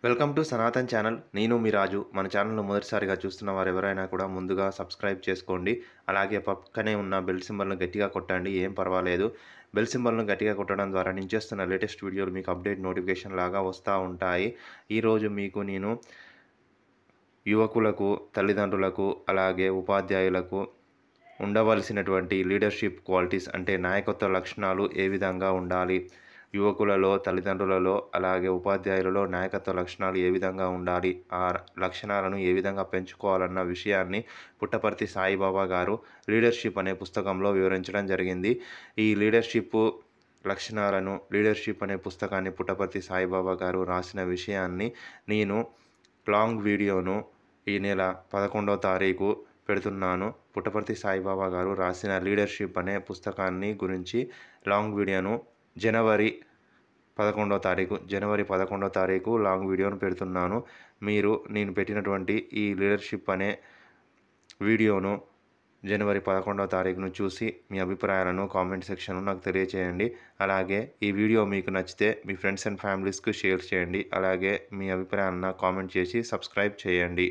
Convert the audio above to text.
Welcome to Sanatan channel. నేను మీ రాజు. మన ఛానల్‌ను మొదటిసారిగా చూస్తున్న వారు ఎవరైనా కూడా ముందుగా సబ్స్క్రైబ్ చేసుకోండి. అలాగే పక్కనే ఉన్న బెల్ సింబల్‌ను గట్టిగా కొట్టండి. ఏం పర్వాలేదు. బెల్ సింబల్‌ను గట్టిగా కొట్టడం ద్వారా నేను చేస్తున్న లేటెస్ట్ వీడియోలు మీకు అప్డేట్ నోటిఫికేషన్ లాగా వస్తా ఉంటాయి. ఈరోజు మీకు నేను యువకులకు, తల్లిదండ్రులకు, అలాగే ఉపాధ్యాయులకు ఉండవలసినటువంటి లీడర్‌షిప్ క్వాలిటీస్ అంటే నాయకత్వ లక్షణాలు ఏ విధంగా ఉండాలి? యువకులలో, తల్లిదండ్రులలో, అలాగే ఉపాధ్యాయులలో నాయకత్వ లక్షణాలు ఏ విధంగా ఉండాలి? ఆ లక్షణాలను ఏ విధంగా పెంచుకోవాలన్న విషయాన్ని పుట్టపర్తి సాయిబాబా గారు లీడర్‌షిప్ అనే పుస్తకంలో వివరించడం జరిగింది. ఈ లీడర్‌షిప్ అనే పుస్తకాన్ని పుట్టపర్తి సాయిబాబా గారు రాసిన విషయాన్ని నేను లాంగ్ వీడియోను ఈ నెల 11వ తారీఖు పెడుతున్నాను. పుట్టపర్తి సాయిబాబా గారు రాసిన లీడర్‌షిప్ అనే పుస్తకాన్ని గురించి లాంగ్ వీడియోను జనవరి 11వ తారీఖు లాంగ్ వీడియోను పెడుతున్నాను. మీరు నేను పెట్టినటువంటి ఈ లీడర్‌షిప్ అనే వీడియోను జనవరి 11వ తారీఖును చూసి మీ అభిప్రాయాలను కామెంట్ సెక్షన్‌లో నాకు తెలియచేయండి. అలాగే ఈ వీడియో మీకు నచ్చితే మీ ఫ్రెండ్స్ అండ్ ఫ్యామిలీస్‌కి షేర్ చేయండి. అలాగే మీ అభిప్రాయాలను నాకు కామెంట్ చేసి సబ్స్క్రైబ్ చేయండి.